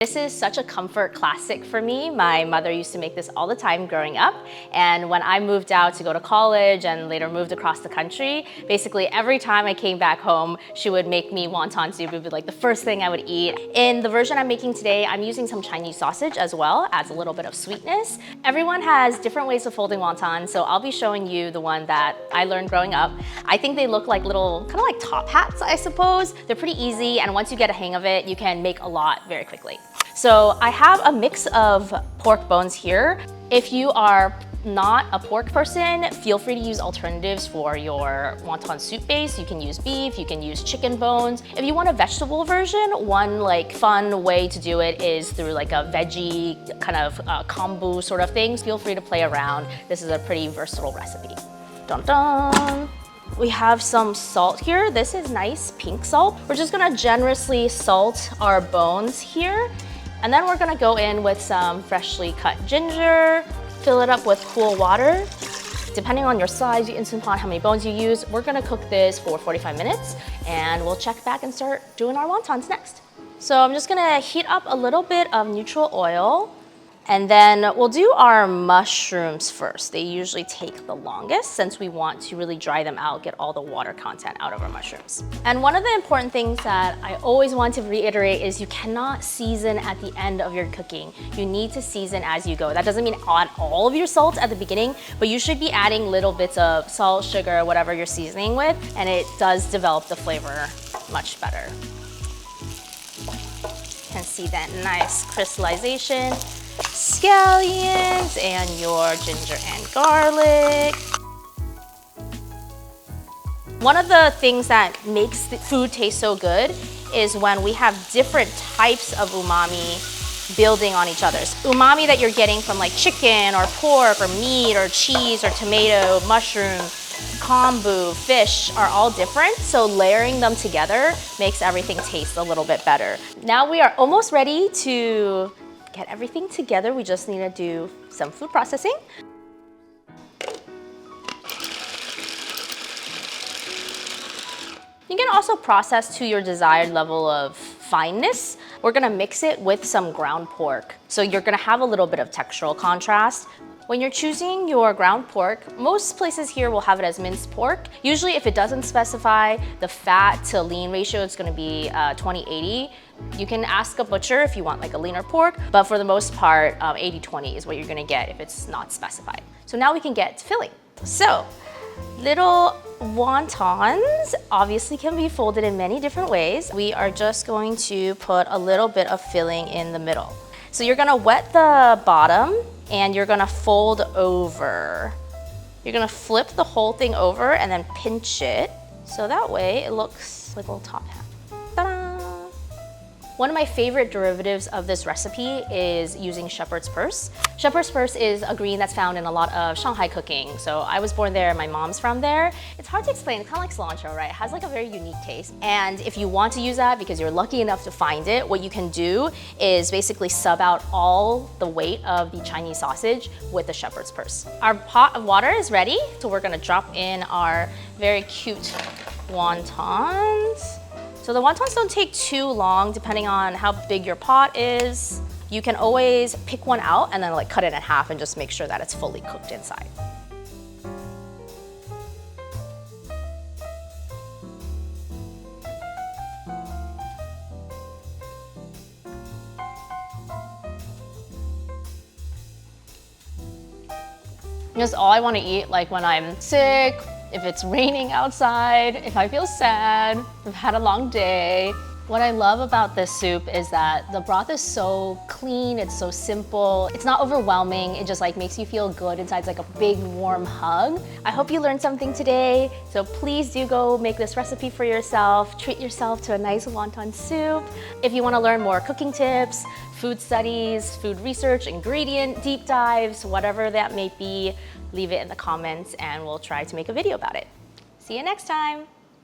This is such a comfort classic for me. My mother used to make this all the time growing up. And when I moved out to go to college and later moved across the country, basically every time I came back home, she would make me wonton soup. It would be like the first thing I would eat. In the version I'm making today, I'm using some Chinese sausage as well, adds a little bit of sweetness. Everyone has different ways of folding wonton, so I'll be showing you the one that I learned growing up. I think they look like little, kind of like top hats, I suppose. They're pretty easy, and once you get a hang of it, you can make a lot very quickly. So I have a mix of pork bones here. If you are not a pork person, feel free to use alternatives for your wonton soup base. You can use beef, you can use chicken bones. If you want a vegetable version, one like fun way to do it is through like a veggie kind of kombu sort of thing. Feel free to play around. This is a pretty versatile recipe. Dun dun! We have some salt here. This is nice pink salt. We're just gonna generously salt our bones here. And then we're gonna go in with some freshly cut ginger, fill it up with cool water. Depending on your size, your Instant Pot, how many bones you use, we're gonna cook this for 45 minutes and we'll check back and start doing our wontons next. So I'm just gonna heat up a little bit of neutral oil and then we'll do our mushrooms first. They usually take the longest since we want to really dry them out, get all the water content out of our mushrooms. And one of the important things that I always want to reiterate is you cannot season at the end of your cooking. You need to season as you go. That doesn't mean add all of your salt at the beginning, but you should be adding little bits of salt, sugar, whatever you're seasoning with, and it does develop the flavor much better. You can see that nice crystallization. Scallions and your ginger and garlic. One of the things that makes the food taste so good is when we have different types of umami building on each other's. Umami that you're getting from like chicken or pork or meat or cheese or tomato, mushroom, kombu, fish are all different, so layering them together makes everything taste a little bit better. Now we are almost ready to get everything together. We just need to do some food processing. You can also process to your desired level of fineness. We're gonna mix it with some ground pork. So you're gonna have a little bit of textural contrast. When you're choosing your ground pork, most places here will have it as minced pork. Usually if it doesn't specify the fat to lean ratio, it's gonna be 20-80. You can ask a butcher if you want like a leaner pork, but for the most part, 80-20 is what you're gonna get if it's not specified. So now we can get to filling. So, little wontons obviously can be folded in many different ways. We are just going to put a little bit of filling in the middle. So you're gonna wet the bottom and you're gonna fold over. You're gonna flip the whole thing over and then pinch it. So that way it looks like a little top hat. Ta-da! One of my favorite derivatives of this recipe is using shepherd's purse. Shepherd's purse is a green that's found in a lot of Shanghai cooking. So I was born there, my mom's from there. It's hard to explain, it's kind of like cilantro, right? It has like a very unique taste. And if you want to use that because you're lucky enough to find it, what you can do is basically sub out all the weight of the Chinese sausage with the shepherd's purse. Our pot of water is ready, so we're gonna drop in our very cute wontons. So the wontons don't take too long depending on how big your pot is. You can always pick one out and then like cut it in half and just make sure that it's fully cooked inside. That's all I want to eat, like when I'm sick, if it's raining outside, if I feel sad, if I've had a long day. What I love about this soup is that the broth is so clean, it's so simple, it's not overwhelming, it just like makes you feel good inside. It's like a big warm hug. I hope you learned something today, so please do go make this recipe for yourself, treat yourself to a nice wonton soup. If you want to learn more cooking tips, food studies, food research, ingredient deep dives, whatever that may be, leave it in the comments and we'll try to make a video about it. See you next time.